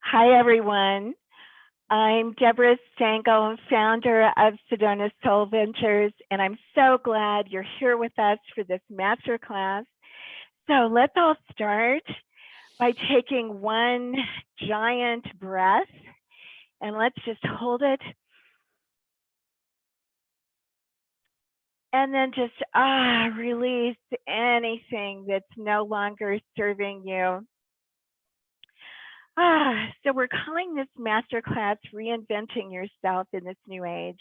Hi, everyone. I'm Deborah Stengel, founder of Sedona Soul Ventures, and I'm so glad you're here with us for this masterclass. So let's all start by taking one giant breath, and let's just hold it, and then just release anything that's no longer serving you. So we're calling this masterclass Reinventing Yourself in This New Age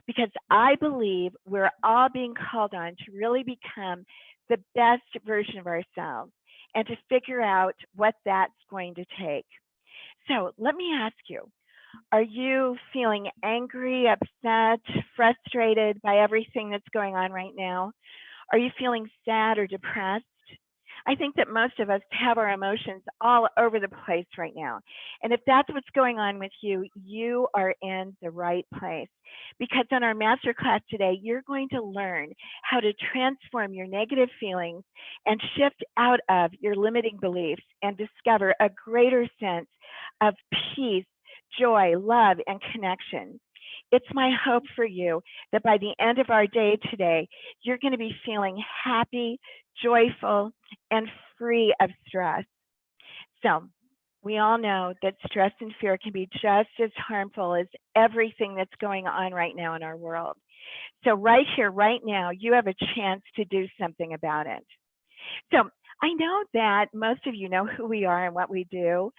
because I believe we're all being called on to really become the best version of ourselves and to figure out what that's going to take. So let me ask you, are you feeling angry, upset, frustrated by everything that's going on right now? Are you feeling sad or depressed? I think that most of us have our emotions all over the place right now. And if that's what's going on with you, you are in the right place. Because in our masterclass today, you're going to learn how to transform your negative feelings and shift out of your limiting beliefs and discover a greater sense of peace, joy, love, and connection. It's my hope for you that by the end of our day today, you're going to be feeling happy, joyful, and free of stress. So, we all know that stress and fear can be just as harmful as everything that's going on right now in our world. So, right here, right now, you have a chance to do something about it. So, I know that most of you know who we are and what we do,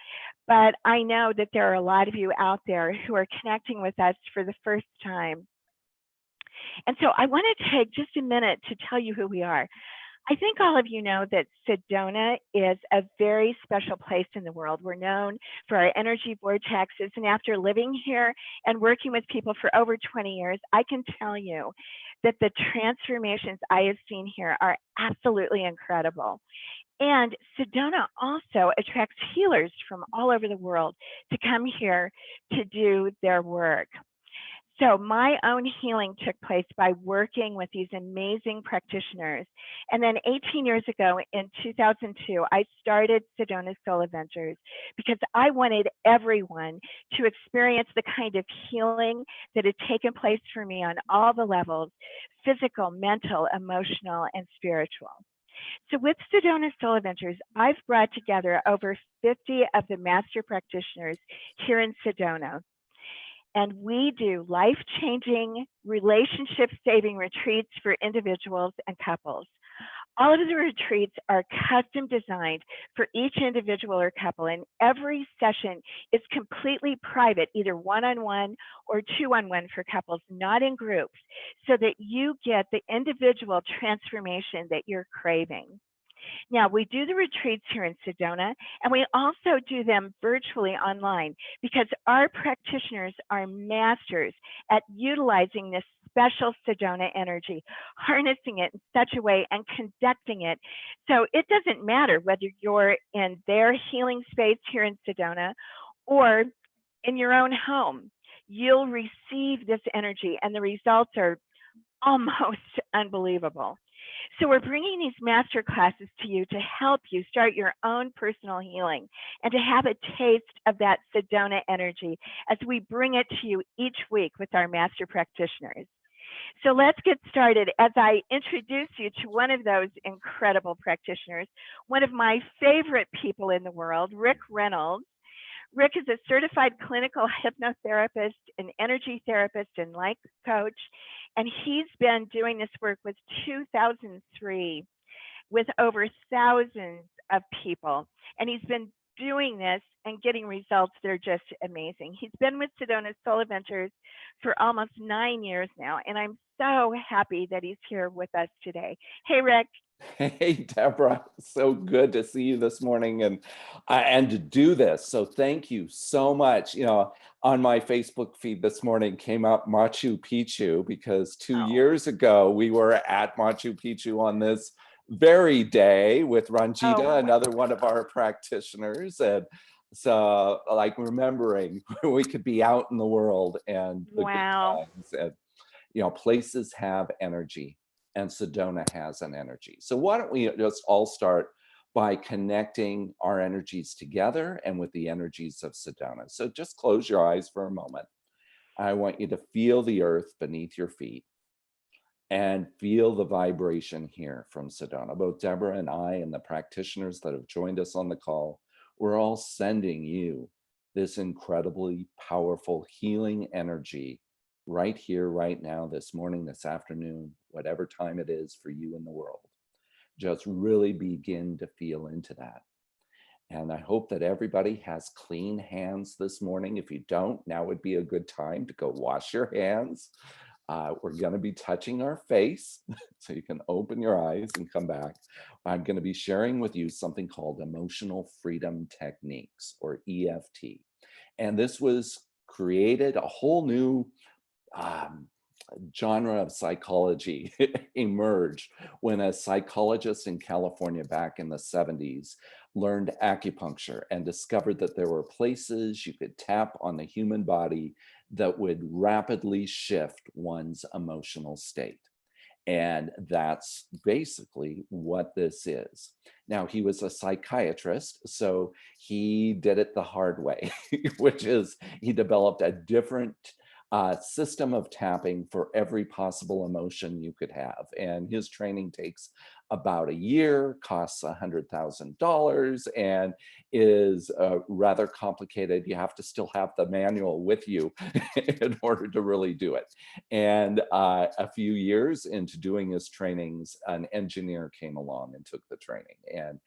but I know that there are a lot of you out there who are connecting with us for the first time. And so I want to take just a minute to tell you who we are. I think all of you know that Sedona is a very special place in the world. We're known for our energy vortexes, and after living here and working with people for over 20 years, I can tell you that the transformations I have seen here are absolutely incredible. And Sedona also attracts healers from all over the world to come here to do their work. So my own healing took place by working with these amazing practitioners. And then 18 years ago in 2002, I started Sedona Soul Adventures because I wanted everyone to experience the kind of healing that had taken place for me on all the levels, physical, mental, emotional, and spiritual. So with Sedona Soul Adventures, I've brought together over 50 of the master practitioners here in Sedona, and we do life changing, relationship saving retreats for individuals and couples. All of the retreats are custom designed for each individual or couple, and every session is completely private, either one on one or two on one for couples, not in groups, so that you get the individual transformation that you're craving. Now, we do the retreats here in Sedona, and we also do them virtually online because our practitioners are masters at utilizing this special Sedona energy, harnessing it in such a way and conducting it. So it doesn't matter whether you're in their healing space here in Sedona or in your own home. You'll receive this energy, and the results are almost unbelievable. So we're bringing these master classes to you to help you start your own personal healing and to have a taste of that Sedona energy as we bring it to you each week with our master practitioners. So let's get started as I introduce you to one of those incredible practitioners, one of my favorite people in the world, Rick Reynolds. Rick is a certified clinical hypnotherapist, an energy therapist, and life coach. And he's been doing this work with 2003 with over thousands of people. And he's been doing this and getting results that are just amazing. He's been with Sedona Soul Adventures for almost 9 years now. And I'm so happy that he's here with us today. Hey, Rick. Hey, Deborah, so good to see you this morning and to do this. So thank you so much. On my Facebook feed this morning came up Machu Picchu because 2 years ago we were at Machu Picchu on this very day with Ranjita, another one of our practitioners. And so like remembering we could be out in the world and the good times. And, places have energy. And Sedona has an energy. So why don't we just all start by connecting our energies together and with the energies of Sedona. So just close your eyes for a moment. I want you to feel the earth beneath your feet and feel the vibration here from Sedona. Both Deborah and I and the practitioners that have joined us on the call, we're all sending you this incredibly powerful healing energy right here, right now, this morning, this afternoon, whatever time it is for you in the world. Just really begin to feel into that. And I hope that everybody has clean hands this morning. If you don't, now would be a good time to go wash your hands. We're going to be touching our face, so you can open your eyes and come back. I'm going to be sharing with you something called emotional freedom techniques, or EFT. And this was created, a whole new um, genre of psychology emerged when a psychologist in California back in the 70s learned acupuncture and discovered that there were places you could tap on the human body that would rapidly shift one's emotional state. And that's basically what this is. Now, he was a psychiatrist, so he did it the hard way, which is he developed a different system of tapping for every possible emotion you could have. And his training takes about a year, costs $100,000, and is rather complicated. You have to still have the manual with you in order to really do it. And a few years into doing his trainings, an engineer came along and took the training. And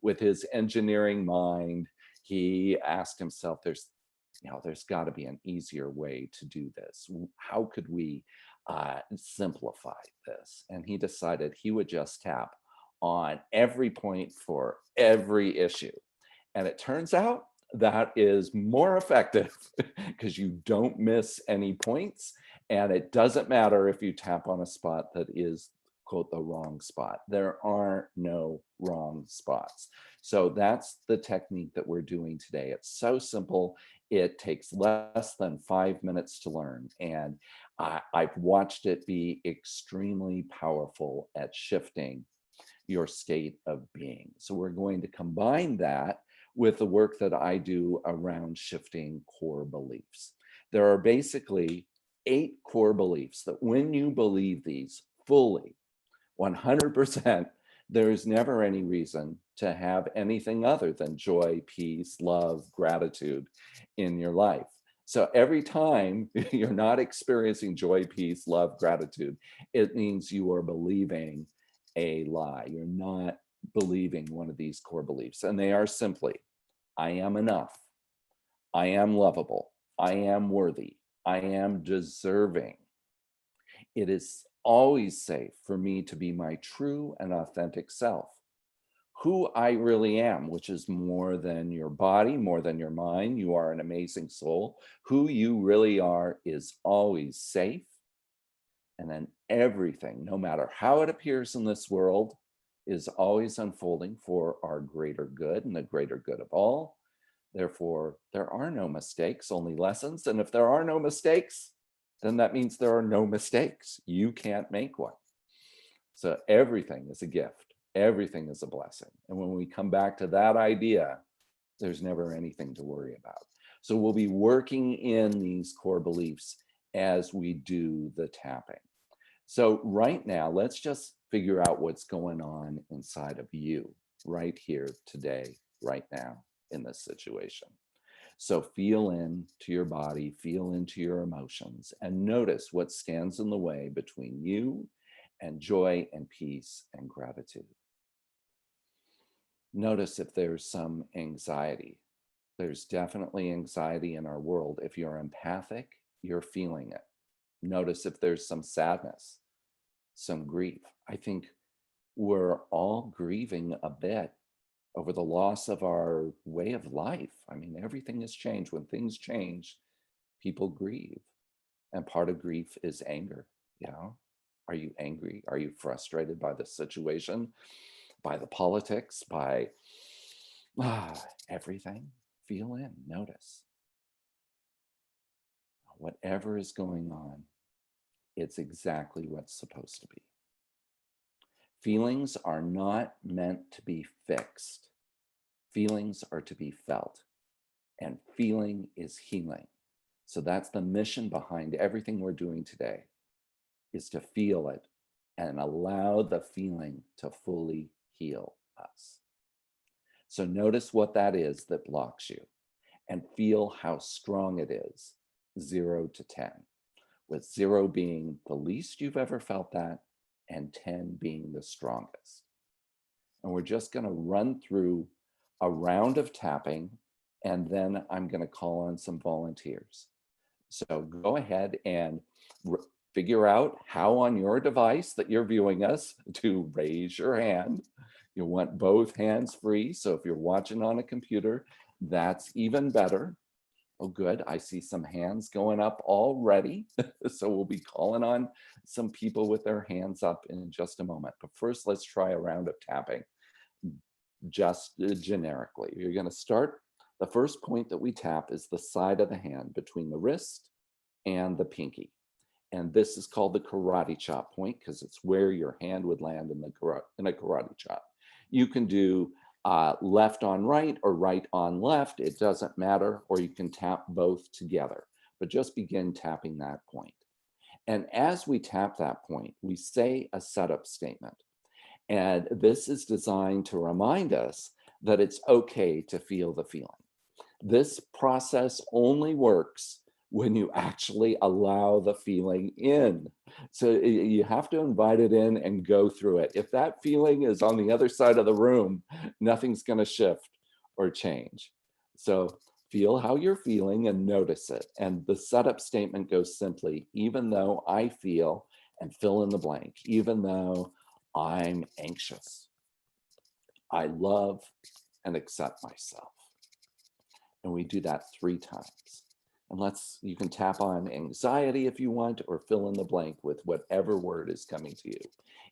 with his engineering mind, he asked himself, there's got to be an easier way to do this. How could we simplify this? And he decided he would just tap on every point for every issue. And it turns out that is more effective because you don't miss any points. And it doesn't matter if you tap on a spot that is, quote, the wrong spot. There are no wrong spots. So that's the technique that we're doing today. It's so simple. It takes less than 5 minutes to learn. And I've watched it be extremely powerful at shifting your state of being. So we're going to combine that with the work that I do around shifting core beliefs. There are basically 8 core beliefs that when you believe these fully, 100%, there is never any reason to have anything other than joy, peace, love, gratitude in your life. So every time you're not experiencing joy, peace, love, gratitude, it means you are believing a lie. You're not believing one of these core beliefs. And they are simply, I am enough. I am lovable. I am worthy. I am deserving. It is always safe for me to be my true and authentic self. Who I really am, which is more than your body, more than your mind. You are an amazing soul. Who you really are is always safe. And then everything, no matter how it appears in this world, is always unfolding for our greater good and the greater good of all. Therefore, there are no mistakes, only lessons. And if there are no mistakes, then that means there are no mistakes. You can't make one. So everything is a gift. Everything is a blessing. And when we come back to that idea, there's never anything to worry about. So we'll be working in these core beliefs as we do the tapping. So right now, let's just figure out what's going on inside of you right here, today, right now in this situation. So feel into your body, feel into your emotions, and notice what stands in the way between you and joy and peace and gratitude. Notice if there's some anxiety. There's definitely anxiety in our world. If you're empathic, you're feeling it. Notice if there's some sadness, some grief. I think we're all grieving a bit over the loss of our way of life. I mean, everything has changed. When things change, people grieve. And part of grief is anger. You know, are you angry? Are you frustrated by the situation, by the politics, by everything? Feel in, notice. Whatever is going on, it's exactly what's supposed to be. Feelings are not meant to be fixed. Feelings are to be felt, and feeling is healing. So that's the mission behind everything we're doing today, is to feel it and allow the feeling to fully heal us. So notice what that is that blocks you and feel how strong it is, 0 to 10, with 0 being the least you've ever felt that and 10 being the strongest. And we're just going to run through a round of tapping, and then I'm going to call on some volunteers. So go ahead and figure out how on your device that you're viewing us to raise your hand. You want both hands free. So if you're watching on a computer, that's even better. Oh, good. I see some hands going up already. So we'll be calling on some people with their hands up in just a moment. But first, let's try a round of tapping, just generically. You're going to start. The first point that we tap is the side of the hand between the wrist and the pinky. And this is called the karate chop point because it's where your hand would land in a karate chop. You can do left on right or right on left. It doesn't matter, or you can tap both together, but just begin tapping that point. And as we tap that point, we say a setup statement. And this is designed to remind us that it's okay to feel the feeling. This process only works when you actually allow the feeling in. So you have to invite it in and go through it. If that feeling is on the other side of the room, nothing's going to shift or change. So feel how you're feeling and notice it. And the setup statement goes simply, even though I feel, and fill in the blank, even though I'm anxious, I love and accept myself. And we do that 3 times. And you can tap on anxiety if you want, or fill in the blank with whatever word is coming to you.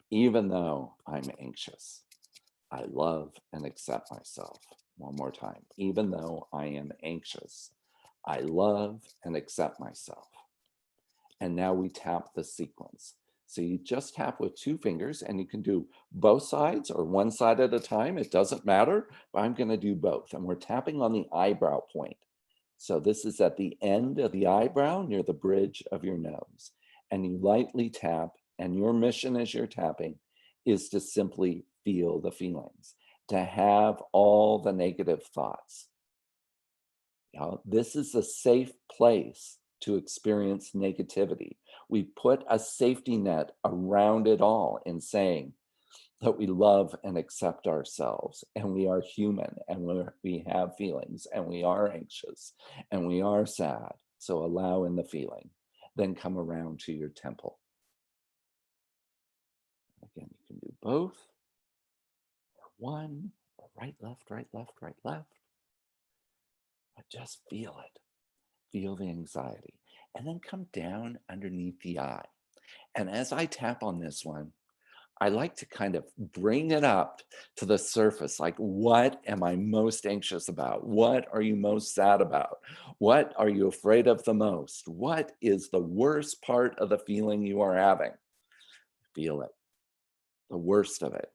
Even though I'm anxious, I love and accept myself. One more time. Even though I am anxious, I love and accept myself. And now we tap the sequence. So you just tap with 2 fingers, and you can do both sides or one side at a time. It doesn't matter, but I'm going to do both. And we're tapping on the eyebrow point. So this is at the end of the eyebrow near the bridge of your nose. And you lightly tap, and your mission as you're tapping is to simply feel the feelings, to have all the negative thoughts. This is a safe place to experience negativity. We put a safety net around it all in saying that we love and accept ourselves, and we are human, and we have feelings, and we are anxious, and we are sad. So allow in the feeling, then come around to your temple. Again, you can do both, or one, or right, left, right, left, right, left. But just feel it. Feel the anxiety, and then come down underneath the eye. And as I tap on this one, I like to kind of bring it up to the surface. Like, what am I most anxious about? What are you most sad about? What are you afraid of the most? What is the worst part of the feeling you are having? Feel it, the worst of it.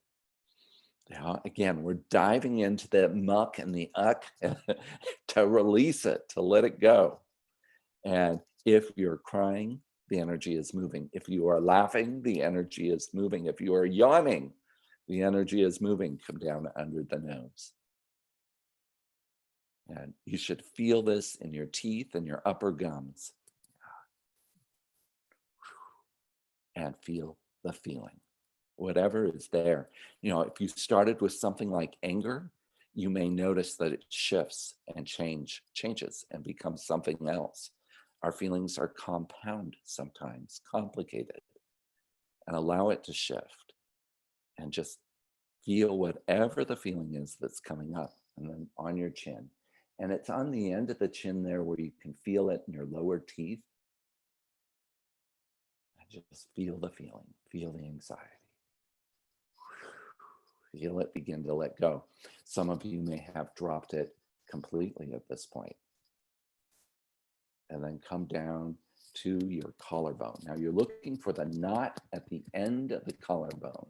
Again, we're diving into the muck and the uck to release it, to let it go. And if you're crying, the energy is moving. If you are laughing, the energy is moving. If you are yawning, the energy is moving. Come down under the nose. And you should feel this in your teeth and your upper gums. And feel the feeling, whatever is there. If you started with something like anger, you may notice that it shifts and changes and becomes something else. Our feelings are compound sometimes, complicated, and allow it to shift and just feel whatever the feeling is that's coming up, and then on your chin. And it's on the end of the chin there where you can feel it in your lower teeth. And just feel the feeling, feel the anxiety. Feel it begin to let go. Some of you may have dropped it completely at this point. And then come down to your collarbone. Now you're looking for the knot at the end of the collarbone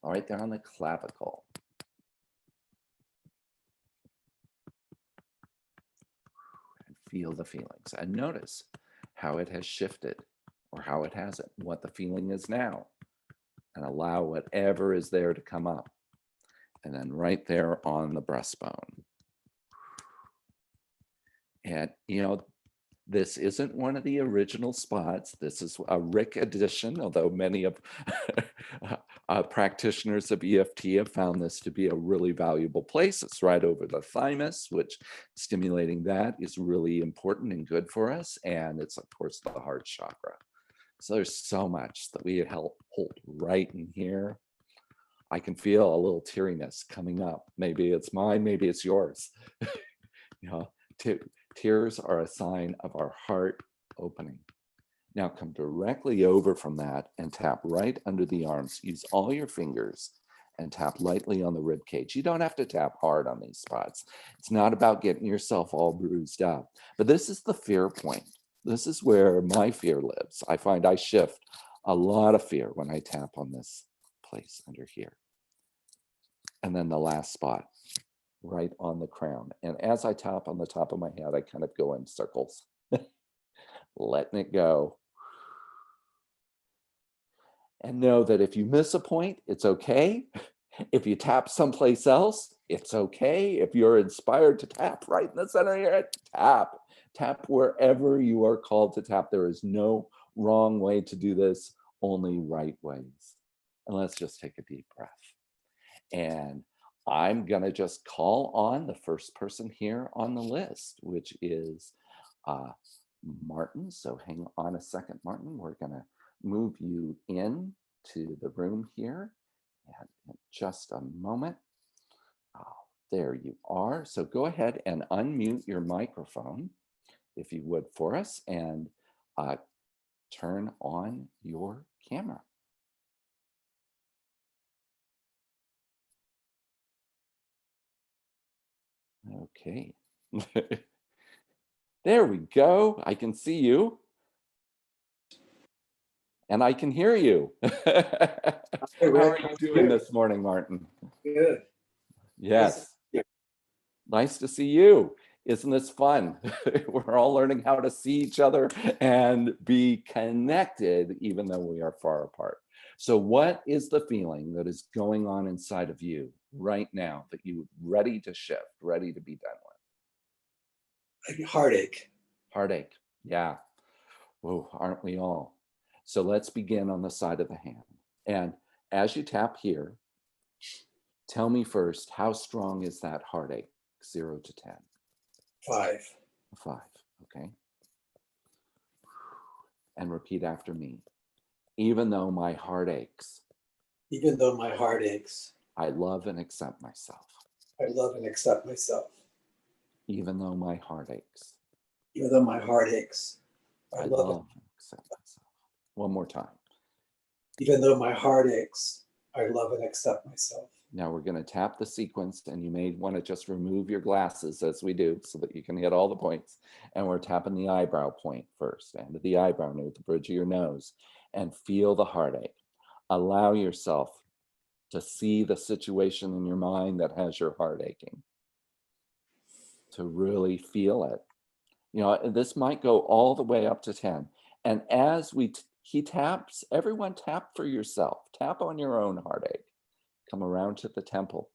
right there on the clavicle. And feel the feelings and notice how it has shifted or how it hasn't, what the feeling is now, and allow whatever is there to come up. And then right there on the breastbone. And, this isn't one of the original spots. This is a Rick addition, although many of practitioners of EFT have found this to be a really valuable place. It's right over the thymus, which stimulating that is really important and good for us. And it's, of course, the heart chakra. So there's so much that we help hold right in here. I can feel a little teariness coming up. Maybe it's mine, maybe it's yours. Tears are a sign of our heart opening. Now come directly over from that and tap right under the arms. Use all your fingers and tap lightly on the rib cage. You don't have to tap hard on these spots. It's not about getting yourself all bruised up, but this is the fear point. This is where my fear lives. I find I shift a lot of fear when I tap on this place under here. And then the last spot, right on the crown. And as I tap on the top of my head, I kind of go in circles, letting it go. And know that if you miss a point, it's okay. If you tap someplace else, it's okay. If you're inspired to tap right in the center of your head, tap. Tap wherever you are called to tap. There is no wrong way to do this, only right ways. And let's just take a deep breath. And I'm going to just call on the first person here on the list, which is Martin. So hang on a second, Martin. We're going to move you in to the room here. And in just a moment. Oh, there you are. So go ahead and unmute your microphone, if you would, for us, and turn on your camera. Okay. There we go. I can see you. And I can hear you. How are you doing this morning, Martin? Good. Yes. Nice to see you. Isn't this fun? We're all learning how to see each other and be connected, even though we are far apart. So what is the feeling that is going on inside of you right now that you're ready to shift, ready to be done with? Heartache. Heartache. Yeah. Whoa, aren't we all? So let's begin on the side of the hand. And as you tap here, tell me first, how strong is that heartache? 0 to 10. 5. 5. Okay. And repeat after me. Even though my heart aches. Even though my heart aches. I love and accept myself. I love and accept myself. Even though my heart aches. Even though my heart aches. I love and accept myself. One more time. Even though my heart aches, I love and accept myself. Now we're going to tap the sequence, and you may want to just remove your glasses as we do so that you can hit all the points. And we're tapping the eyebrow point first, and the eyebrow near the bridge of your nose, and feel the heartache. Allow yourself to see the situation in your mind that has your heart aching. To really feel it. This might go all the way up to 10. And as he taps, everyone tap for yourself. Tap on your own heartache. Come around to the temple.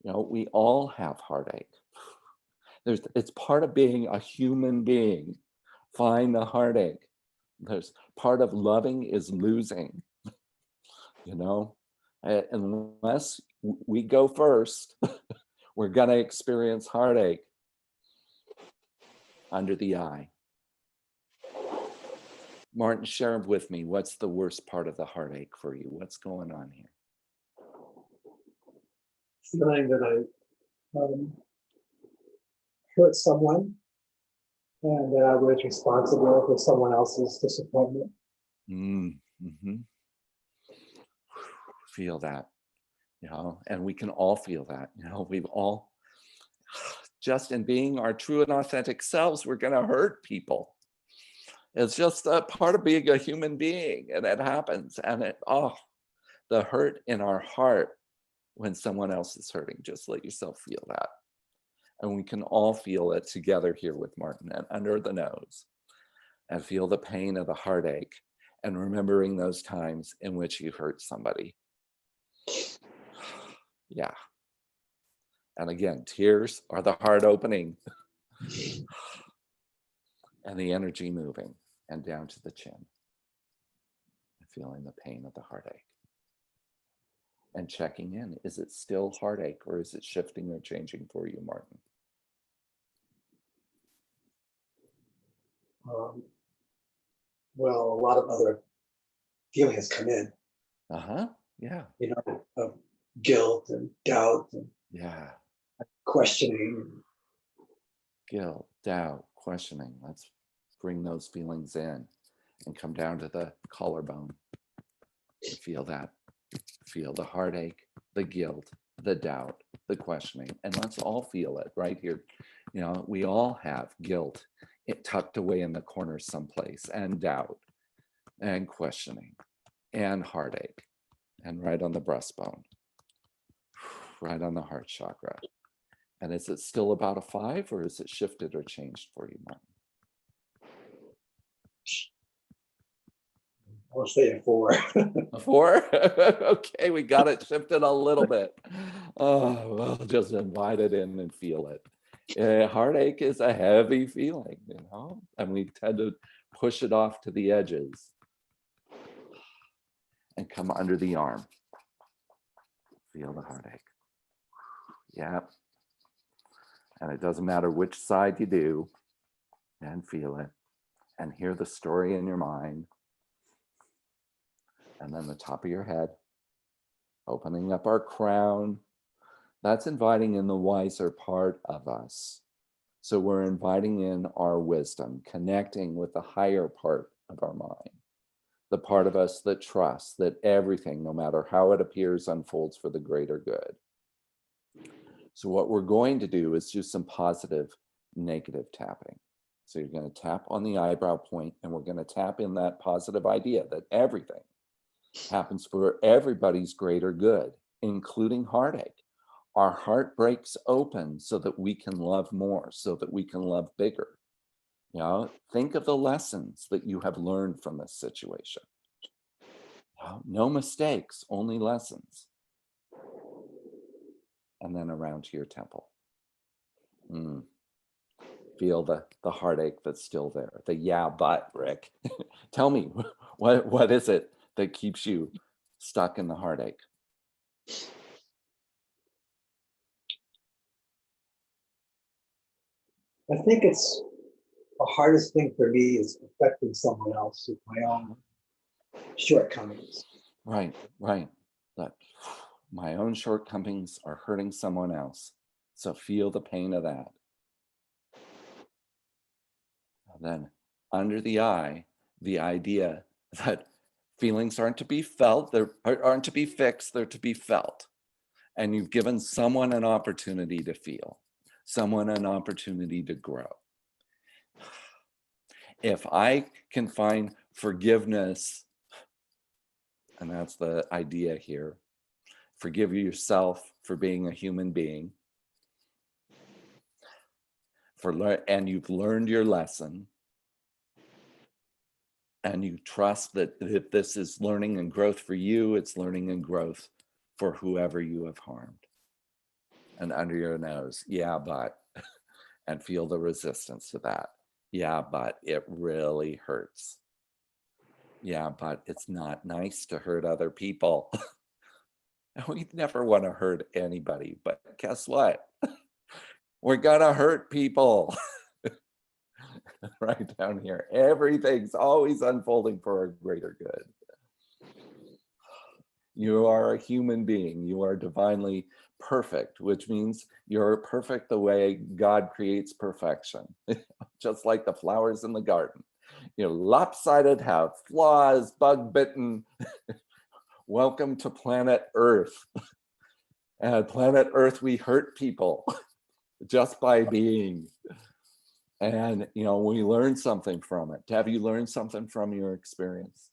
We all have heartache. It's part of being a human being. Find the heartache. There's part of loving is losing. Unless we go first, we're gonna experience heartache under the eye. Martin, share with me, what's the worst part of the heartache for you? What's going on here? Feeling that I hurt someone and that I was responsible for someone else's disappointment. Mm-hmm. Feel that, and we can all feel that. We've all, just in being our true and authentic selves, we're going to hurt people. It's just a part of being a human being, and it happens. And the hurt in our heart when someone else is hurting. Just let yourself feel that. And we can all feel it together here with Martin, and under the nose, and feel the pain of the heartache, and remembering those times in which you hurt somebody. Yeah. And again, tears are the heart opening and the energy moving and down to the chin, and feeling the pain of the heartache. And checking in, is it still heartache, or is it shifting or changing for you, Martin? Well, a lot of other feelings come in, Yeah. of guilt and doubt and Yeah. questioning. Guilt, doubt, questioning. Let's bring those feelings in and come down to the collarbone. And feel that. Feel the heartache, the guilt, the doubt, the questioning. And let's all feel it right here. We all have guilt tucked away in the corner someplace, and doubt, and questioning, and heartache, and right on the breastbone, right on the heart chakra. And is it still about a 5, or is it shifted or changed for you, Martin? I'll say a 4. A 4? Okay, we got it shifted a little bit. Oh, well, just invite it in and feel it. Heartache is a heavy feeling, and we tend to push it off to the edges and come under the arm. Feel the heartache. Yeah. And it doesn't matter which side you do, and feel it and hear the story in your mind. And then the top of your head, opening up our crown. That's inviting in the wiser part of us. So we're inviting in our wisdom, connecting with the higher part of our mind, the part of us that trusts that everything, no matter how it appears, unfolds for the greater good. So what we're going to do is do some positive, negative tapping. So you're going to tap on the eyebrow point, and we're going to tap in that positive idea that everything happens for everybody's greater good, including heartache. Our heart breaks open so that we can love more, so that we can love bigger. Think of the lessons that you have learned from this situation. No mistakes, only lessons. And then around to your temple. Feel the heartache that's still there. The yeah, but, Rick. Tell me, what is it that keeps you stuck in the heartache? I think it's the hardest thing for me is affecting someone else with my own shortcomings. Right. But my own shortcomings are hurting someone else. So feel the pain of that. And then under the eye, the idea that feelings aren't to be felt, they aren't to be fixed, they're to be felt. And you've given someone an opportunity to feel, someone an opportunity to grow. If I can find forgiveness, and that's the idea here, forgive yourself for being a human being, and you've learned your lesson, and you trust that if this is learning and growth for you, it's learning and growth for whoever you have harmed. And under your nose, yeah, but, and feel the resistance to that. Yeah, but it really hurts. Yeah, but it's not nice to hurt other people. And we never want to hurt anybody, but guess what? We're gonna hurt people. Right down here. Everything's always unfolding for a greater good. You are a human being. You are divinely perfect, which means you're perfect the way God creates perfection. Just like the flowers in the garden. Lopsided, have flaws, bug bitten. Welcome to planet Earth. And planet Earth, we hurt people just by being. And, we learn something from it. Have you learned something from your experience?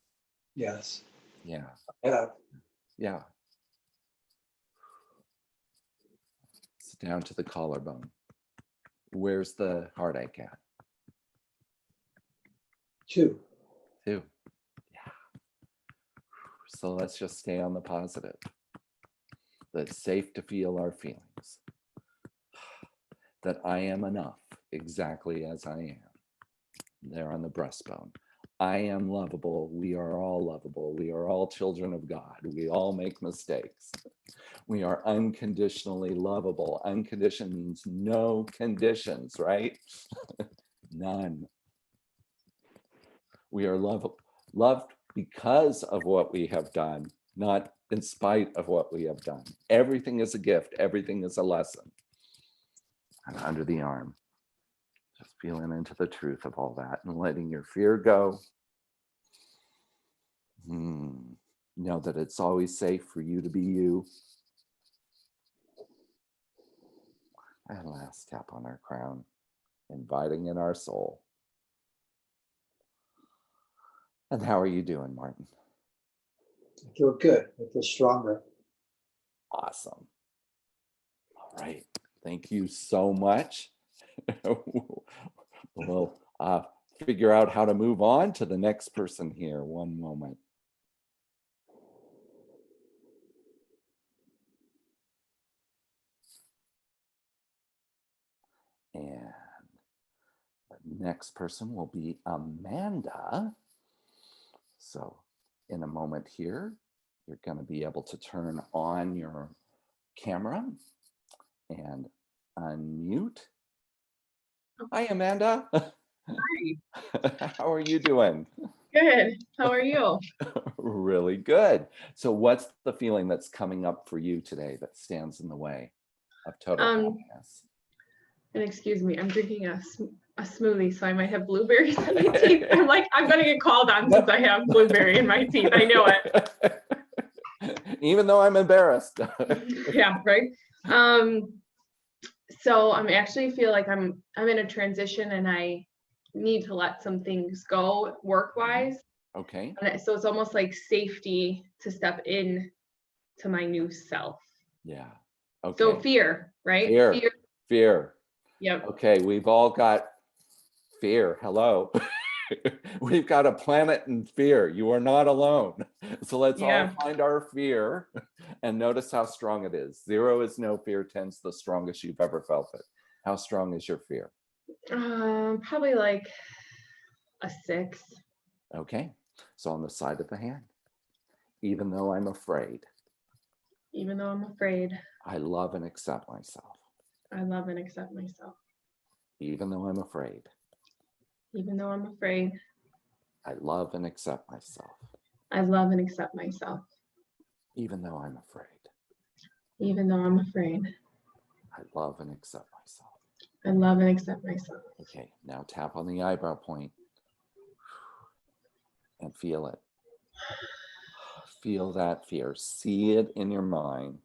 Yes. Yeah. Yeah. Yeah. It's down to the collarbone. Where's the heartache at? 2. 2. Yeah. So let's just stay on the positive. That it's safe to feel our feelings. That I am enough exactly as I am. There on the breastbone. I am lovable. We are all lovable. We are all children of God. We all make mistakes. We are unconditionally lovable. Unconditioned means no conditions, right? None. We are loved because of what we have done, not in spite of what we have done. Everything is a gift. Everything is a lesson. And under the arm, just feeling into the truth of all that and letting your fear go. Know that it's always safe for you to be you. And last tap on our crown, inviting in our soul. And how are you doing, Martin? I feel good. I feel stronger. Awesome. All right. Thank you so much. We'll figure out how to move on to the next person here. One moment. And the next person will be Amanda. So in a moment here, you're going to be able to turn on your camera and unmute. Hi, Amanda. Hi. How are you doing? Good. How are you? Really good. So what's the feeling that's coming up for you today that stands in the way of total happiness? And excuse me, I'm drinking a smoothie, so I might have blueberries in my teeth. I'm like, I'm going to get called on since I have blueberry in my teeth. I know it. Even though I'm embarrassed. Yeah, right. So I'm actually feel like I'm in a transition and I need to let some things go work-wise. Okay. And so it's almost like safety to step in to my new self. Yeah. Okay. So fear, right? Fear. Yep. Okay, we've all got fear. Hello. We've got a planet in fear. You are not alone. So let's all find our fear and notice how strong it is. 0 is no fear, 10's the strongest you've ever felt it. How strong is your fear? Probably like a 6. Okay, so on the side of the hand, even though I'm afraid. Even though I'm afraid. I love and accept myself. I love and accept myself. Even though I'm afraid. Even though I'm afraid. I love and accept myself. I love and accept myself. Even though I'm afraid. Even though I'm afraid. I love and accept myself. I love and accept myself. Okay, now tap on the eyebrow point and feel it. Feel that fear. See it in your mind.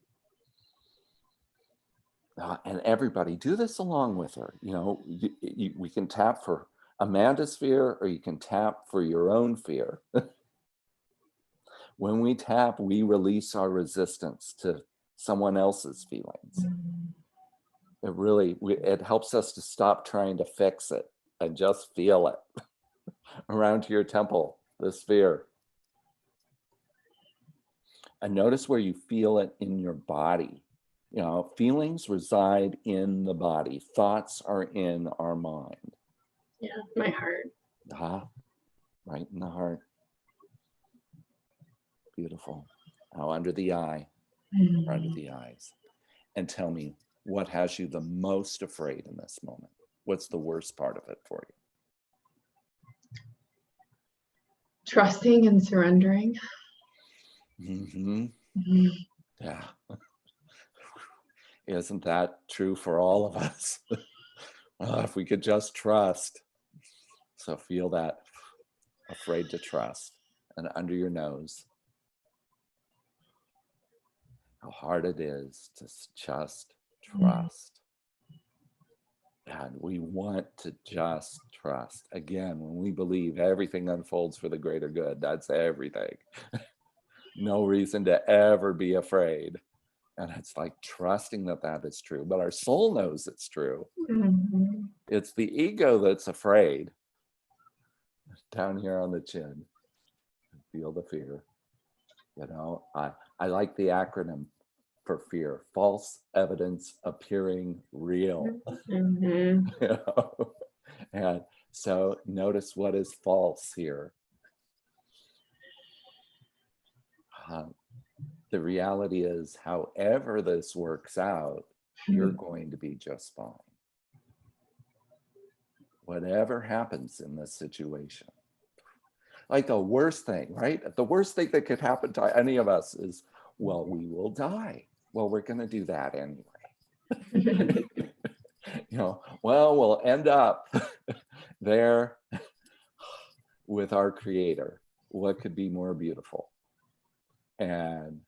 And everybody, do this along with her. You know, we can tap for Amanda's fear, or you can tap for your own fear. When we tap, we release our resistance to someone else's feelings. It helps us to stop trying to fix it and just feel it around to your temple, this fear. And notice where you feel it in your body. You know, feelings reside in the body. Thoughts are in our mind. Yeah, my heart. Right in the heart. Beautiful. Now under the eye, under the eyes. And tell me, what has you the most afraid in this moment? What's the worst part of it for you? Trusting and surrendering. Yeah. Isn't that true for all of us? If we could just trust. So feel that, afraid to trust, and under your nose. How hard it is to just trust. And we want to just trust. Again, when we believe everything unfolds for the greater good, that's everything. No reason to ever be afraid. And it's like trusting that that is true, but our soul knows it's true. Mhm. It's the ego that's afraid. Down here on the chin, feel the fear. You know, I like the acronym for fear: false evidence appearing real. Mhm. You know? And so notice what is false here. The reality is, however this works out, you're going to be just fine. Whatever happens in this situation. Like the worst thing, right? The worst thing that could happen to any of us is, well, we will die. Well, we're going to do that anyway. You know, well, we'll end up there with our creator. What could be more beautiful? And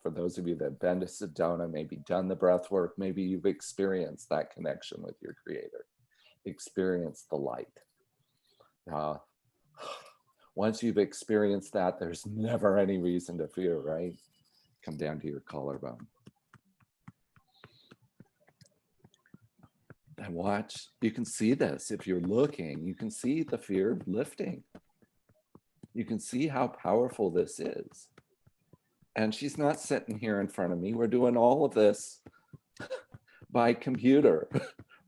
for those of you that have been to Sedona, maybe done the breath work, maybe you've experienced that connection with your creator, experienced the light. Once you've experienced that, there's never any reason to fear, right? Come down to your collarbone. And watch, you can see this. If you're looking, you can see the fear lifting. You can see how powerful this is. And she's not sitting here in front of me. We're doing all of this by computer,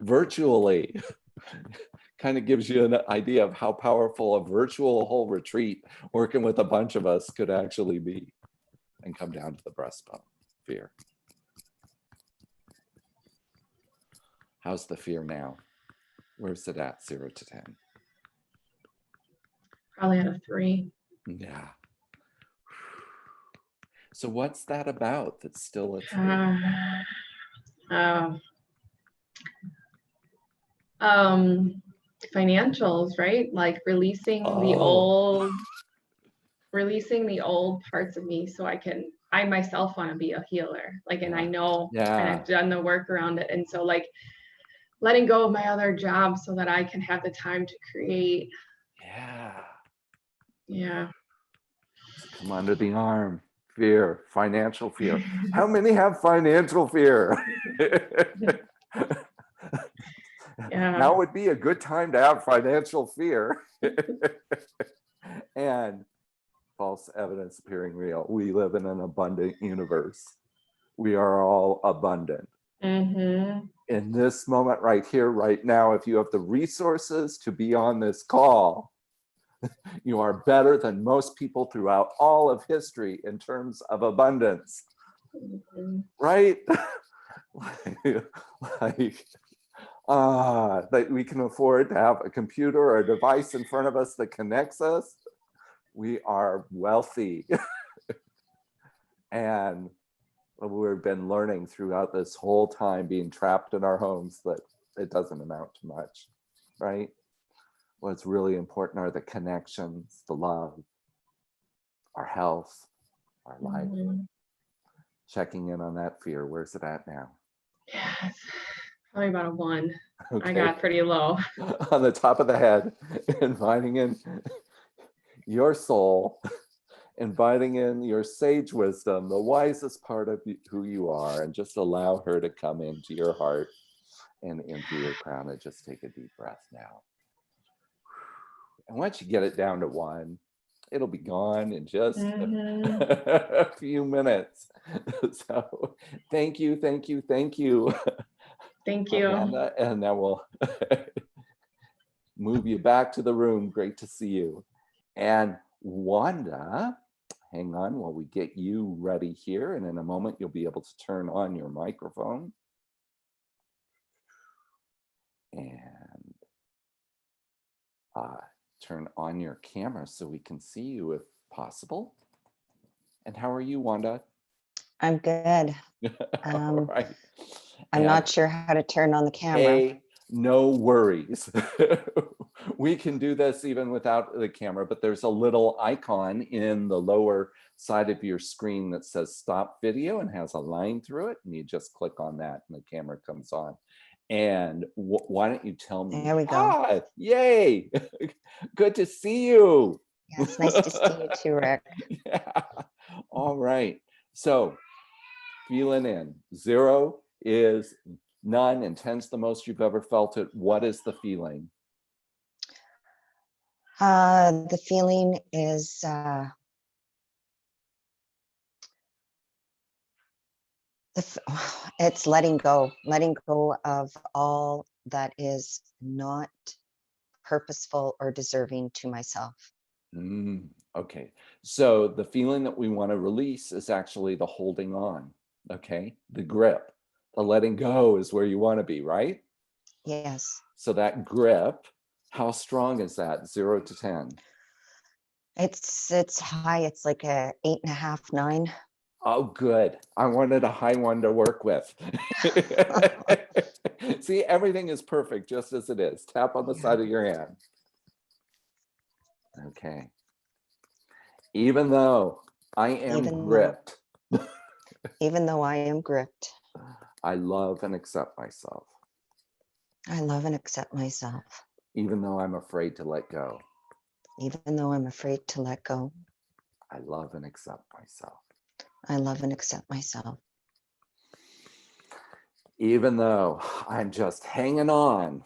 virtually. Kind of gives you an idea of how powerful a virtual whole retreat working with a bunch of us could actually be. And come down to the breastbone, fear. How's the fear now? Where's it at, 0 to 10? Probably at a 3. Yeah. So what's that about that's still a 3? Financials, right? Like releasing the old parts of me so I myself want to be a healer. Like, and I know, and I've done the work around it. And so like letting go of my other job so that I can have the time to create. Yeah. Come under the arm. Fear, financial fear. How many have financial fear? Now would be a good time to have financial fear. And false evidence appearing real. We live in an abundant universe. We are all abundant. Mm-hmm. In this moment right here, right now, if you have the resources to be on this call, you are better than most people throughout all of history in terms of abundance. Mm-hmm. Right? That we can afford to have a computer or a device in front of us that connects us. We are wealthy. And we've been learning throughout this whole time being trapped in our homes that it doesn't amount to much, right? What's really important are the connections, the love, our health, our life. Mm-hmm. Checking in on that fear. Where's it at now? Yeah, it's probably about a 1. Okay. I got pretty low. On the top of the head, inviting in your soul, inviting in your sage wisdom, the wisest part of who you are, and just allow her to come into your heart and into your crown. And just take a deep breath now. And once you get it down to 1, it'll be gone in just a few minutes. So thank you, thank you, thank you. Thank you. Amanda, and now we'll move you back to the room. Great to see you. And Wanda, hang on while we get you ready here. And in a moment, you'll be able to turn on your microphone. And turn on your camera so we can see you if possible. And how are you, Wanda? I'm good. All right. I'm not sure how to turn on the camera. Hey, no worries. We can do this even without the camera, but there's a little icon in the lower side of your screen that says stop video and has a line through it. And you just click on that and the camera comes on. And why don't you tell me? There we go. Yay. Good to see you. Yeah, it's nice to see you too, Rick. Yeah. All right. So feeling in. 0 is none and 10's the most you've ever felt it. What is the feeling? The feeling is it's letting go of all that is not purposeful or deserving to myself. Okay, so the feeling that we want to release is actually the holding on, okay? The grip, the letting go is where you want to be, right? Yes. So that grip, how strong is that? 0 to 10? It's high. It's like a 8.5, 9. Oh, good. I wanted a high one to work with. See, everything is perfect just as it is. Tap on the side of your hand. Okay. Even though I am gripped. Even though I am gripped. I love and accept myself. I love and accept myself. Even though I'm afraid to let go. Even though I'm afraid to let go. I love and accept myself. I love and accept myself. Even though I'm just hanging on.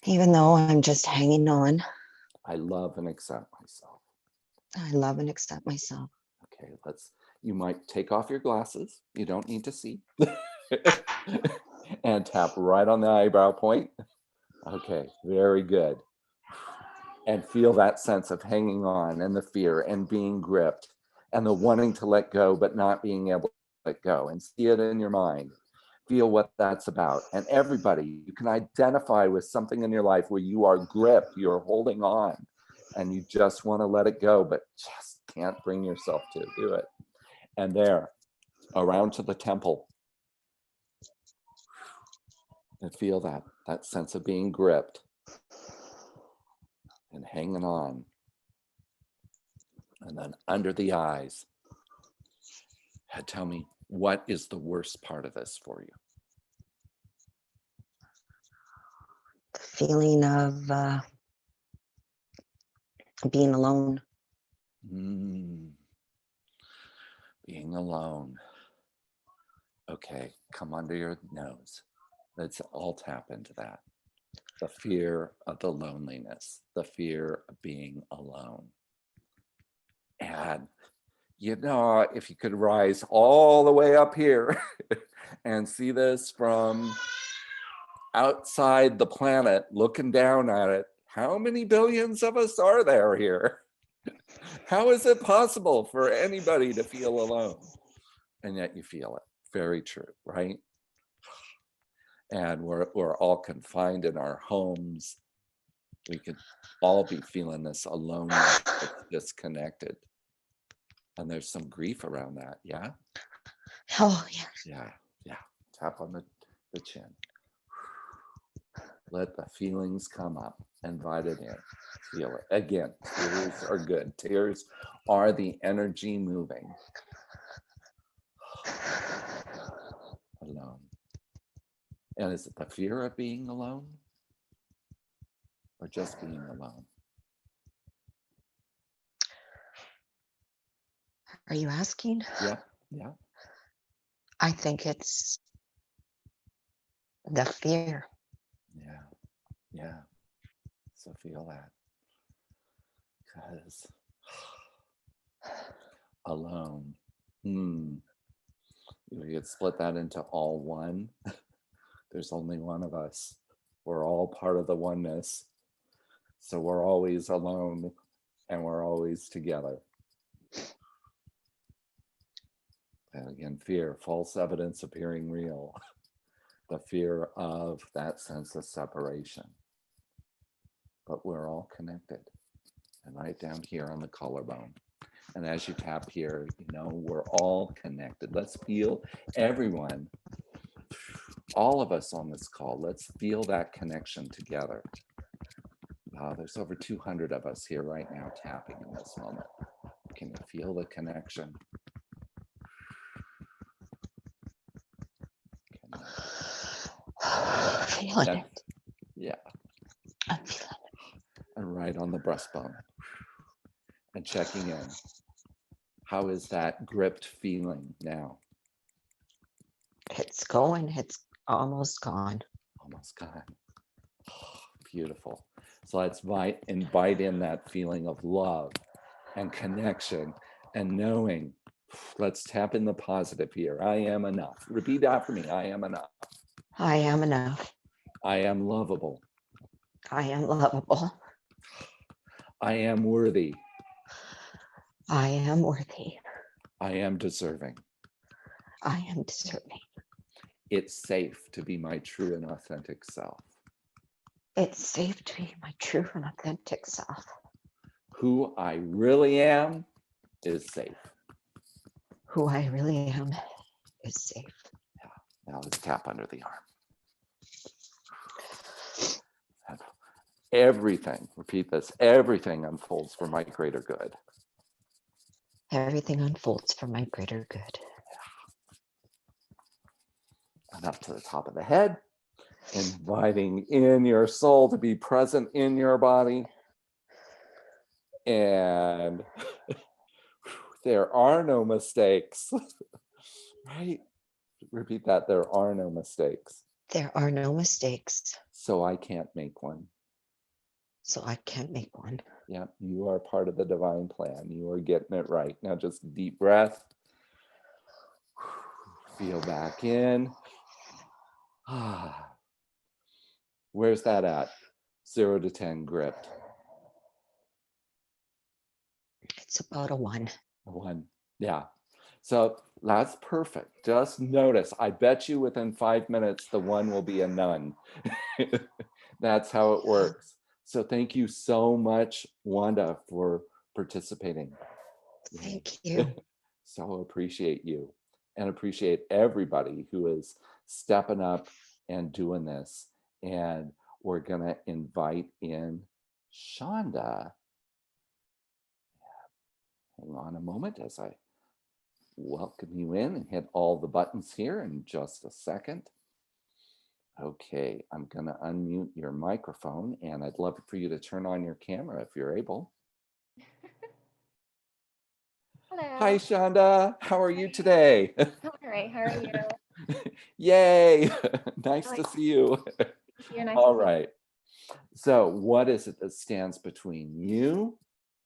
Even though I'm just hanging on. I love and accept myself. I love and accept myself. Okay, you might take off your glasses. You don't need to see. And tap right on the eyebrow point. Okay, very good. And feel that sense of hanging on and the fear and being gripped and the wanting to let go, but not being able to let go, and see it in your mind. Feel what that's about. And everybody, you can identify with something in your life where you are gripped, you're holding on, and you just want to let it go, but just can't bring yourself to do it. And there, around to the temple. And feel that sense of being gripped and hanging on. And then under the eyes. Tell me, what is the worst part of this for you? The feeling of being alone. Being alone. Okay, come under your nose. Let's all tap into that. The fear of the loneliness, the fear of being alone. And if you could rise all the way up here and see this from outside the planet, looking down at it, how many billions of us are there here? How is it possible for anybody to feel alone? And yet you feel it. Very true, right? And we're all confined in our homes. We could all be feeling this aloneness, disconnected. And there's some grief around that, yeah? Oh, yeah. Yeah. Tap on the chin. Let the feelings come up. Invite it in. Feel it. Again, tears are good. Tears are the energy moving. Alone. And is it the fear of being alone? Or just being alone? Are you asking? Yeah. I think it's the fear. Yeah. So feel that. Because alone. You could split that into all one. There's only one of us. We're all part of the oneness. So we're always alone and we're always together. And again, fear, false evidence appearing real. The fear of that sense of separation. But we're all connected. And right down here on the collarbone. And as you tap here, we're all connected. Let's feel everyone, all of us on this call, let's feel that connection together. There's over 200 of us here right now tapping in this moment. Can you feel the connection? Feeling it. Yeah. I'm feeling it. And right on the breastbone. And checking in. How is that gripped feeling now? It's going. It's almost gone. Almost gone. Beautiful. So let's invite in that feeling of love and connection and knowing. Let's tap in the positive here. I am enough. Repeat after me. I am enough. I am enough. I am lovable. I am lovable. I am worthy. I am worthy. I am deserving. I am deserving. It's safe to be my true and authentic self. It's safe to be my true and authentic self. Who I really am is safe. Who I really am is safe. Now let's tap under the arm. Everything, repeat this, everything unfolds for my greater good. Everything unfolds for my greater good. And up to the top of the head, inviting in your soul to be present in your body. And there are no mistakes, right? Repeat that, there are no mistakes. There are no mistakes. So I can't make one. So I can't make one. Yeah, you are part of the divine plan. You are getting it right. Now just deep breath. Feel back in. Where's that at? 0 to 10 gripped. It's about a 1. A 1. Yeah. So that's perfect. Just notice. I bet you within 5 minutes, the 1 will be a none. That's how it works. So thank you so much, Wanda, for participating. Thank you. So appreciate you and appreciate everybody who is stepping up and doing this. And we're going to invite in Shonda. Hang on a moment as I welcome you in and hit all the buttons here in just a second. Okay, I'm going to unmute your microphone and I'd love for you to turn on your camera if you're able. Hello. Hi, Shonda. How are you today? All right. How are you? Yay. Nice to see you. Nice All to see right. So what is it that stands between you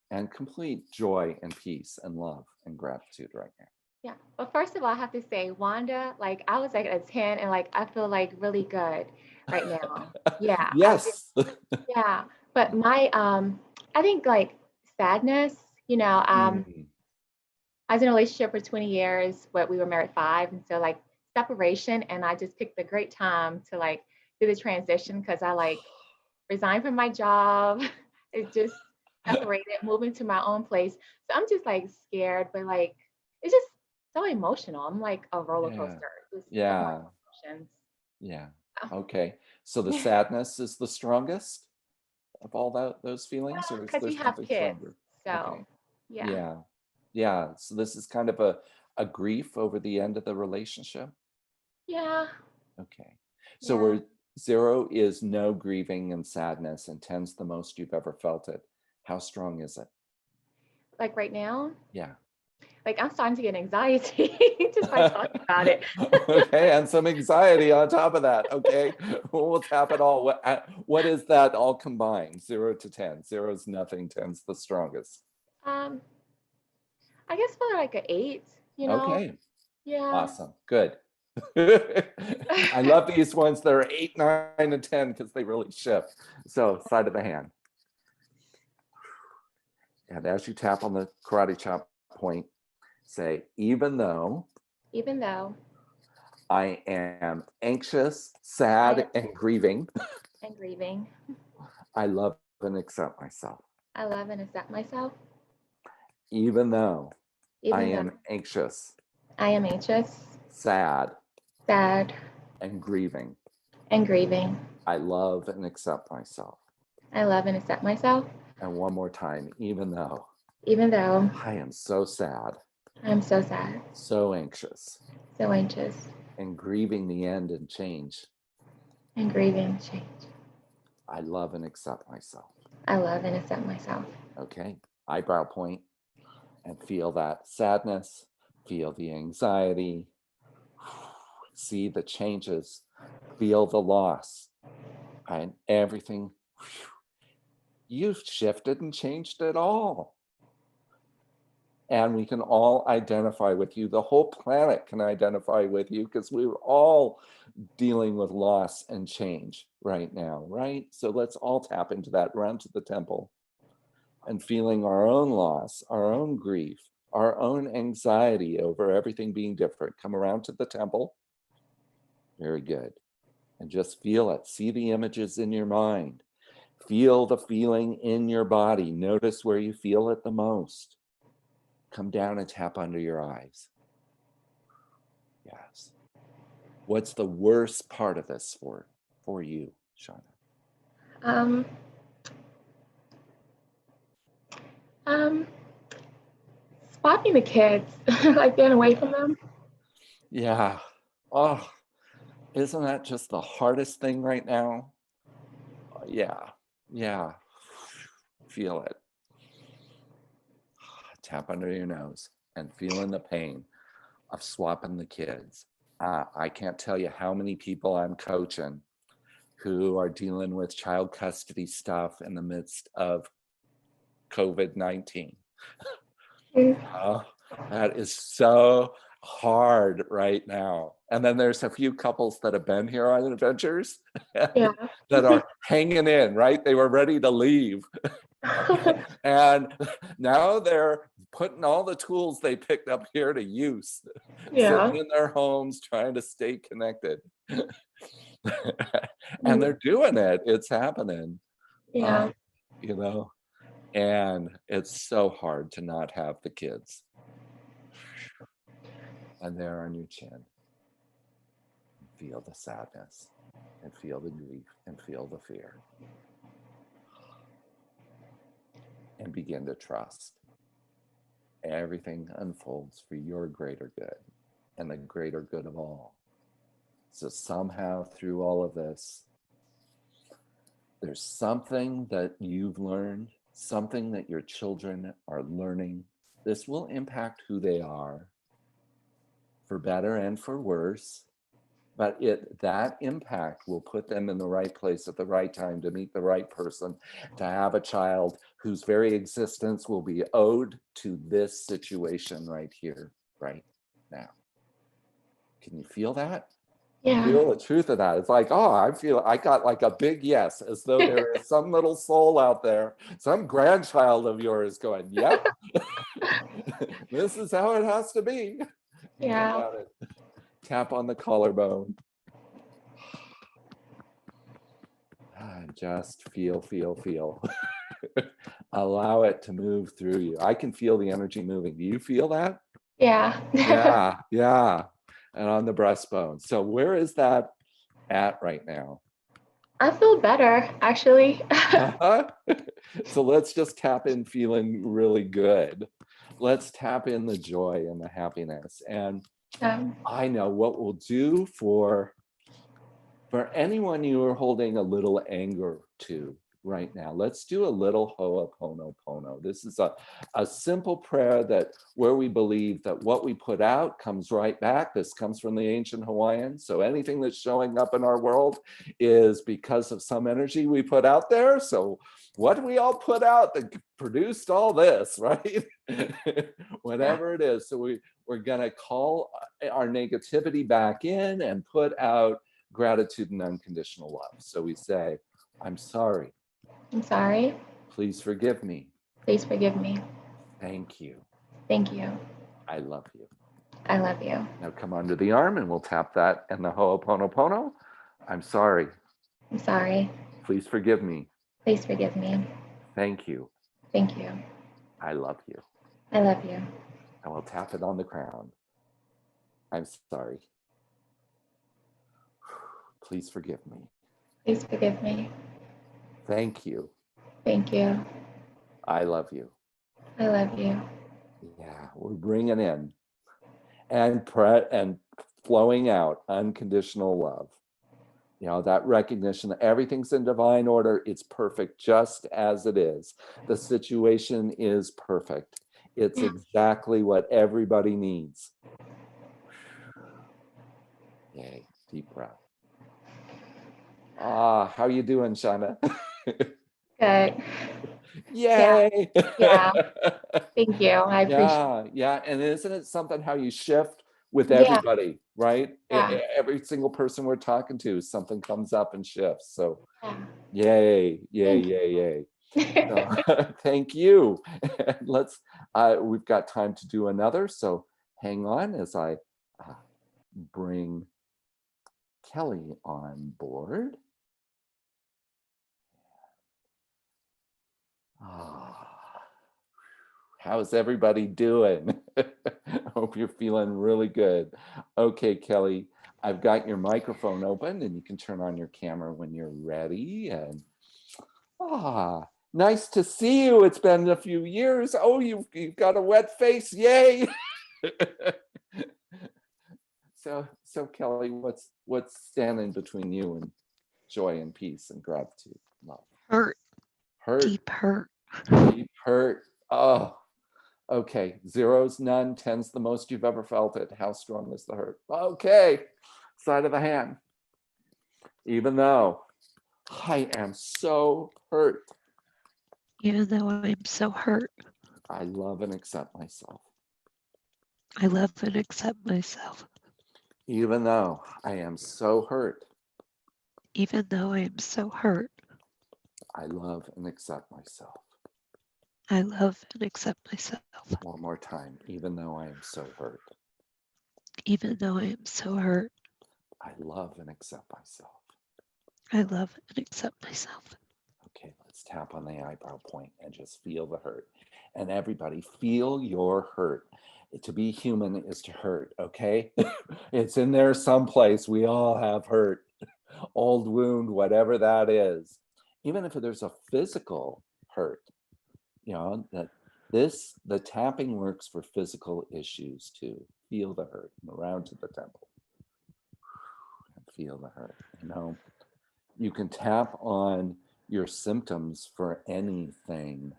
and complete joy and peace and love and gratitude right now? Yeah. Well, first of all, I have to say, Wanda, like I was like a 10 and like I feel like really good right now. Yeah. Yes. Yeah. But my I think like sadness, Mm, I was in a relationship for 20 years, but we were married 5. And so like separation, and I just picked a great time to like do the transition because I like resigned from my job. It's just separated, moving to my own place. So I'm just like scared, but like it's just so emotional. I'm like a roller yeah. coaster. Just so Yeah. much emotions. Yeah. Oh. Okay. So the sadness is the strongest of all those feelings, Well, or is because there you have something kids. stronger? So Okay. yeah. Yeah. Yeah. So this is kind of a grief over the end of the relationship. Yeah. Okay. So Yeah. where 0 is no grieving and sadness and 10's the most you've ever felt it. How strong is it? Like right now, Yeah. like I'm starting to get anxiety just by talking about it. Okay, and some anxiety on top of that. Okay, we'll tap it all. What is that all combined? 0 to 10. 0 is nothing. 10's the strongest. I guess for like an 8, Okay, Yeah. awesome, good. I love these ones that are 8, 9, and 10 because they really shift. So side of the hand. And as you tap on the karate chop point, say, even though Even though I am anxious, sad, and grieving, and grieving, I love and accept myself. I love and accept myself. Even though I Even though am anxious, I am anxious, sad, sad, and grieving, and grieving, I love and accept myself. I love and accept myself. And one more time, even though Even though I am so sad, I'm so sad, so anxious, so anxious, and grieving the end and change, and grieving change, I love and accept myself. I love and accept myself. Okay, eyebrow point. and feel that sadness, feel the anxiety, see the changes, feel the loss, and everything. You've shifted and changed it all. And we can all identify with you. The whole planet can identify with you because we're all dealing with loss and change right now, right? So let's all tap into that, run to the temple and feeling our own loss, our own grief, our own anxiety over everything being different. Come around to the temple. Very good. And just feel it. See the images in your mind. Feel the feeling in your body. Notice where you feel it the most. Come down and tap under your eyes. Yes. What's the worst part of this for you, Shauna? Spotting the kids, like being away from them. Yeah. Oh, isn't that just the hardest thing right now? Yeah. Yeah. Feel it. Tap under your nose and feeling the pain of swapping the kids. I can't tell you how many people I'm coaching who are dealing with child custody stuff in the midst of COVID-19. That is so hard right now. And then there's a few couples that have been here on adventures that are hanging in, right? They were ready to leave. And now they're putting all the tools they picked up here to use, sitting in their homes, trying to stay connected. And they're doing it. It's happening. You know, and it's so hard to not have the kids. And there on your chin. Feel the sadness and feel the grief and feel the fear. And begin to trust. Everything unfolds for your greater good and the greater good of all. So somehow through all of this, there's something that you've learned, something that your children are learning. This will impact who they are, for better and for worse. But that impact will put them in the right place at the right time to meet the right person, to have a child whose very existence will be owed to this situation right here, right now. Can you feel that? Yeah. Feel the truth of that. It's like, oh, I got like a big yes, as though there is some little soul out there, some grandchild of yours going, yep, this is how it has to be. Yeah. Tap on the collarbone. Just feel. Allow it to move through you. I can feel the energy moving. Do you feel that? Yeah. Yeah. And on the breastbone. So where is that at right now? I feel better, actually. So let's just tap in feeling really good. Let's tap in the joy and the happiness. And I know what we'll do for anyone you are holding a little anger to right now. Let's do a little ho'oponopono. This is a simple prayer that where we believe that what we put out comes right back. This comes from the ancient Hawaiian. So anything that's showing up in our world is because of some energy we put out there. So what do we all put out that produced all this, right? Whatever it is. So we're gonna call our negativity back in and put out gratitude and unconditional love. So we say, I'm sorry. I'm sorry. Please forgive me. Please forgive me. Thank you. Thank you. I love you. I love you. Now come under the arm and we'll tap that in the ho'oponopono. I'm sorry. I'm sorry. Please forgive me. Please forgive me. Thank you. Thank you. I love you. I love you. And we'll tap it on the crown. I'm sorry. Please forgive me. Please forgive me. Thank you. Thank you. I love you. I love you. Yeah, we're bringing in and flowing out unconditional love. You know, that recognition that everything's in divine order. It's perfect just as it is. The situation is perfect. It's exactly what everybody needs. Yay, deep breath. How you doing, Shauna? Good. Yay. Yeah. Thank you. I appreciate Yeah. And isn't it something how you shift with it. Yeah. everybody, right? Yeah. Every single person we're talking to, something comes up and shifts. So Yeah. yay. So, thank you. Let's, we've got time to do another. So hang on as I bring Kelly on board. How's everybody doing? Hope you're feeling really good. Okay, Kelly, I've got your microphone open and you can turn on your camera when you're ready. And nice to see you. It's been a few years. Oh, you've got a wet face. Yay. So Kelly, what's standing between you and joy and peace and gratitude? Love. Hurt. Deep hurt. Deep hurt. Oh, okay. 0's none, 10's the most you've ever felt it. How strong is the hurt? Okay. Side of the hand. Even though I am so hurt. Even though I'm so hurt. I love and accept myself. I love and accept myself. Even though I am so hurt. Even though I am so hurt. I love and accept myself. I love and accept myself. One more time. Even though I am so hurt. Even though I am so hurt. I love and accept myself. I love and accept myself. Okay, let's tap on the eyebrow point and just feel the hurt. And everybody, feel your hurt. To be human is to hurt, okay? It's in there someplace. We all have hurt. Old wound, whatever that is. Even if there's a physical hurt, you know, the tapping works for physical issues too. Feel the hurt and around to the temple. And feel the hurt, you know. You can tap on your symptoms for anything.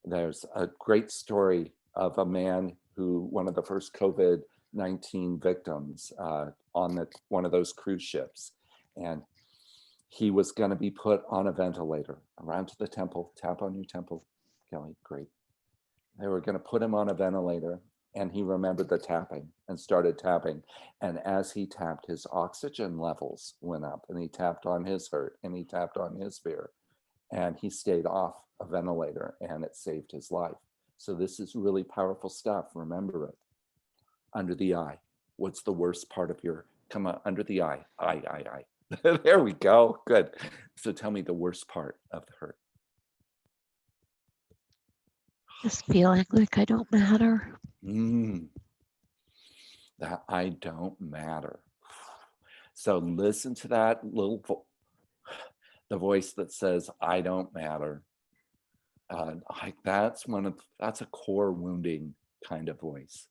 There's a great story of a man who, one of the first COVID-19 victims on one of those cruise ships. And he was going to be put on a ventilator. Around to the temple, tap on your temple, Kelly, great. They were going to put him on a ventilator, and he remembered the tapping and started tapping. And as he tapped, his oxygen levels went up, and he tapped on his hurt, and he tapped on his fear, and he stayed off a ventilator, and it saved his life. So this is really powerful stuff. Remember it. Under the eye. What's the worst part of your, come on, under the eye. Eye. There we go. Good. So tell me the worst part of the hurt. Just feeling like I don't matter. That I don't matter. So listen to that little the voice that says I don't matter. That's a core wounding kind of voice.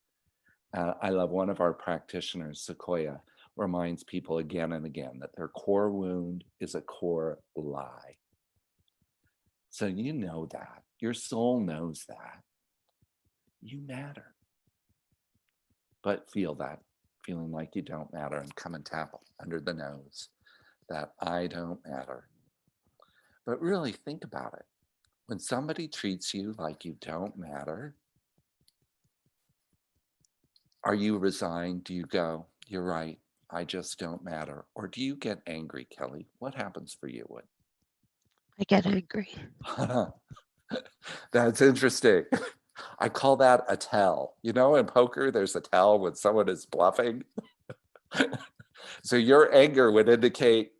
I love one of our practitioners, Sequoia, reminds people again and again that their core wound is a core lie. So you know that. Your soul knows that. You matter. But feel that, feeling like you don't matter, and come and tap under the nose that I don't matter. But really think about it. When somebody treats you like you don't matter, are you resigned? Do you go, you're right, I just don't matter? Or do you get angry, Kelly? What happens for you? I get angry. That's interesting. I call that a tell. You know, in poker, there's a tell when someone is bluffing. So your anger would indicate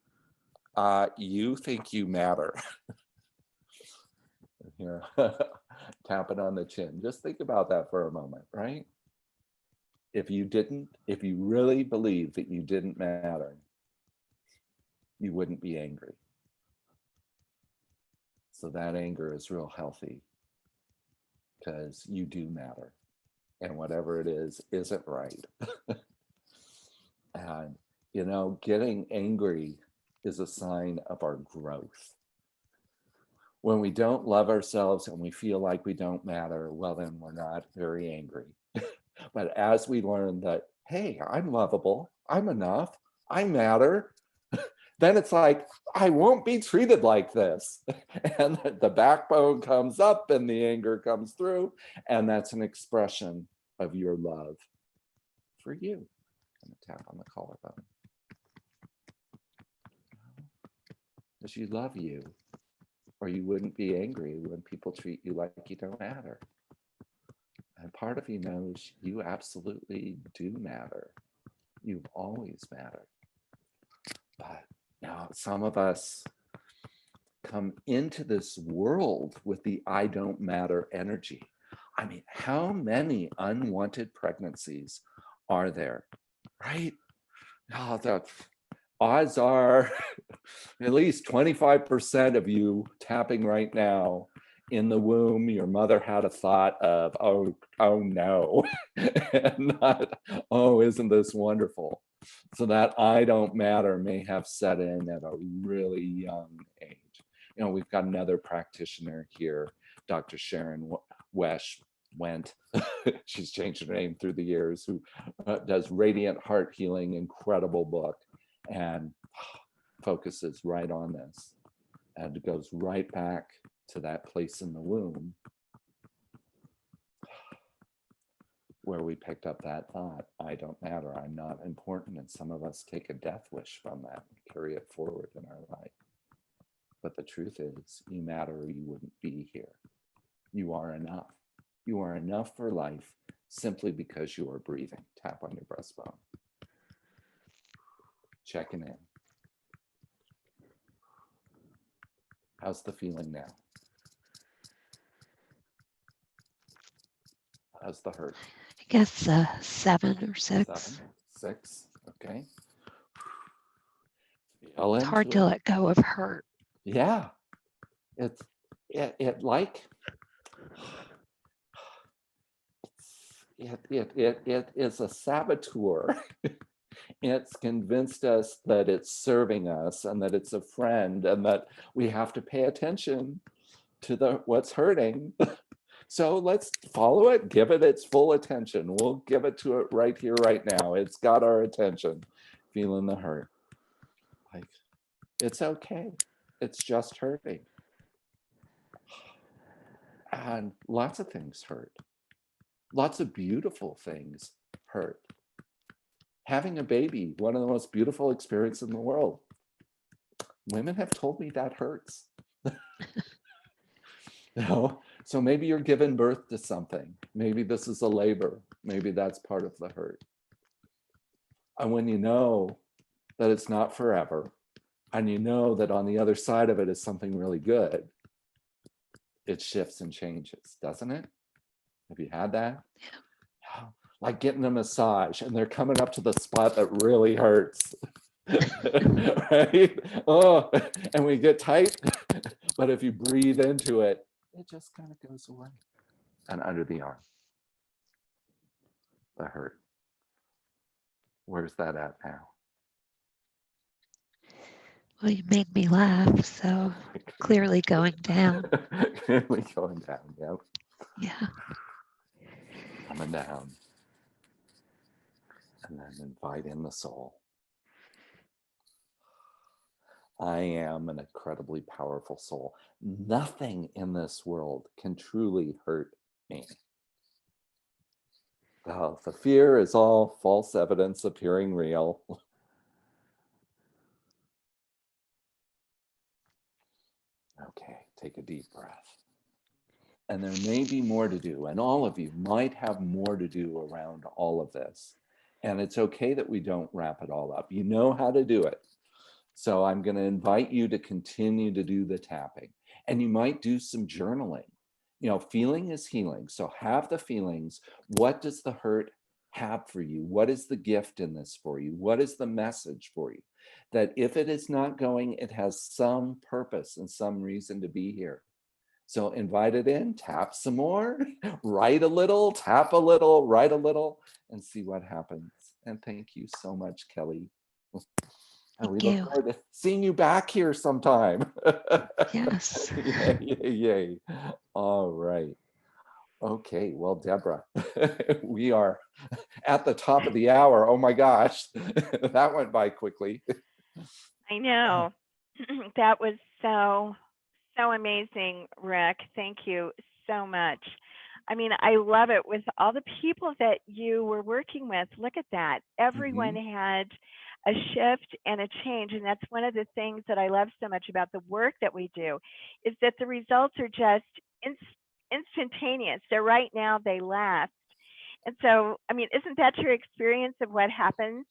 you think you matter. Here, tap it on the chin. Just think about that for a moment, right? If you really believe that you didn't matter, you wouldn't be angry. So that anger is real healthy because you do matter. And whatever it is, isn't right. And, you know, getting angry is a sign of our growth. When we don't love ourselves and we feel like we don't matter, well, then we're not very angry. But as we learn that, hey, I'm lovable, I'm enough, I matter, then it's like, I won't be treated like this. And the backbone comes up and the anger comes through. And that's an expression of your love for you. I'm gonna tap on the collarbone. Because you love you, or you wouldn't be angry when people treat you like you don't matter. And part of you knows you absolutely do matter. You've always mattered. But now some of us come into this world with the I don't matter energy. I mean, how many unwanted pregnancies are there, right? Oh, the odds are at least 25% of you tapping right now in the womb, your mother had a thought of, oh no, and not, oh, isn't this wonderful? So that I don't matter may have set in at a really young age. You know, we've got another practitioner here, Dr. Sharon Went. She's changed her name through the years, who does Radiant Heart Healing, incredible book, and focuses right on this. And it goes right back to that place in the womb where we picked up that thought, I don't matter, I'm not important. And some of us take a death wish from that and carry it forward in our life. But the truth is, you matter or you wouldn't be here. You are enough. You are enough for life simply because you are breathing. Tap on your breastbone. Checking in. How's the feeling now? How's the hurt? I guess 7 or 6. 7, 6, okay. It's hard to let go of hurt. Yeah, it like it is a saboteur. It's convinced us that it's serving us and that it's a friend and that we have to pay attention to what's hurting. So let's follow it, give it its full attention. We'll give it to it right here, right now. It's got our attention, feeling the hurt. Like, it's okay. It's just hurting. And lots of things hurt. Lots of beautiful things hurt. Having a baby, one of the most beautiful experiences in the world. Women have told me that hurts. You know? So maybe you're giving birth to something. Maybe this is a labor. Maybe that's part of the hurt. And when you know that it's not forever, and you know that on the other side of it is something really good, it shifts and changes, doesn't it? Have you had that? Yeah. Like getting a massage and they're coming up to the spot that really hurts. Right? Oh, and we get tight, but if you breathe into it, it just kind of goes away. And under the arm, the hurt. Where's that at now? Well, you made me laugh, so clearly going down. Clearly going down, yep. Yeah. Coming down. And then invite in the soul. I am an incredibly powerful soul. Nothing in this world can truly hurt me. Oh, the fear is all false evidence appearing real. Okay, take a deep breath. And there may be more to do, and all of you might have more to do around all of this. And it's okay that we don't wrap it all up. You know how to do it. So I'm going to invite you to continue to do the tapping. And you might do some journaling. You know, feeling is healing. So have the feelings. What does the hurt have for you? What is the gift in this for you? What is the message for you? That if it is not going, it has some purpose and some reason to be here. So invite it in, tap some more, write a little, tap a little, write a little, and see what happens. And thank you so much, Kelly. And we Thank look you. forward to seeing you back here sometime. Yes. Yay, yay, yay. All right. Okay, well, Deborah, we are at the top of the hour. Oh my gosh, that went by quickly. I know. That was so amazing, Rick. Thank you so much. I mean, I love it with all the people that you were working with. Look at that. Everyone had a shift and a change. And that's one of the things that I love so much about the work that we do is that the results are just instantaneous. They're right now, they last. And so, I mean, isn't that your experience of what happens?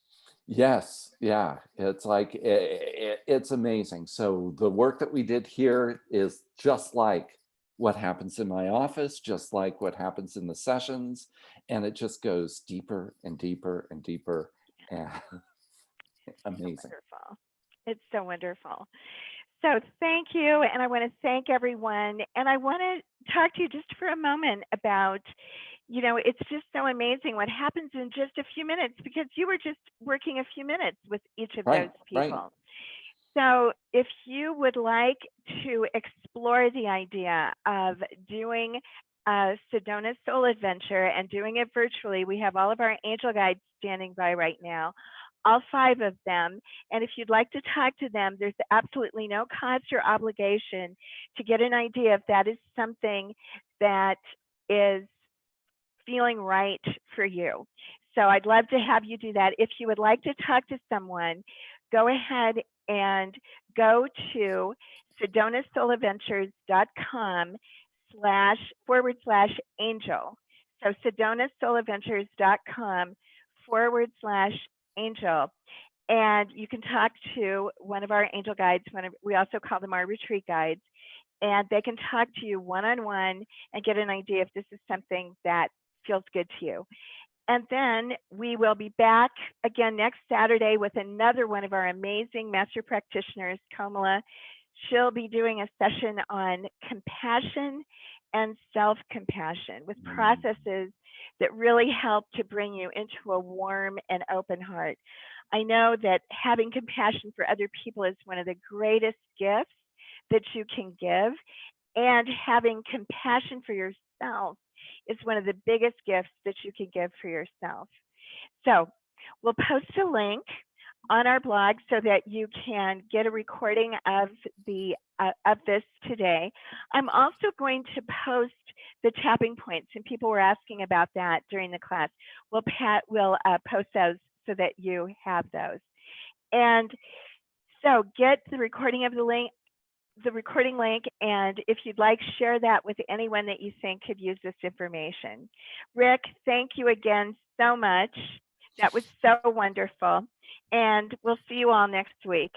Yes, yeah, it's like it's amazing. So the work that we did here is just like what happens in my office, just like what happens in the sessions, and it just goes deeper and deeper and deeper. And amazing. Wonderful. It's so wonderful. So thank you. And I want to thank everyone. And I want to talk to you just for a moment about, you know, it's just so amazing what happens in just a few minutes because you were just working a few minutes with each of those people. So if you would like to explore the idea of doing a Sedona Soul Adventure and doing it virtually, we have all of our angel guides standing by right now, all 5 of them. And if you'd like to talk to them, there's absolutely no cost or obligation to get an idea if that is something that is feeling right for you. So I'd love to have you do that. If you would like to talk to someone, go ahead and go to sedonasouladventures.com/angel. So sedonasouladventures.com/angel. And you can talk to one of our angel guides. We also call them our retreat guides. And they can talk to you one-on-one and get an idea if this is something that feels good to you. And then we will be back again next Saturday with another one of our amazing master practitioners, Kamala. She'll be doing a session on compassion and self-compassion with processes that really help to bring you into a warm and open heart. I know that having compassion for other people is one of the greatest gifts that you can give, and having compassion for yourself is one of the biggest gifts that you can give for yourself. So we'll post a link on our blog so that you can get a recording of this today. I'm also going to post the tapping points, and people were asking about that during the class. We'll post those so that you have those. And so get the recording of the recording link, and if you'd like, share that with anyone that you think could use this information. Rick, thank you again so much. That was so wonderful. And we'll see you all next week.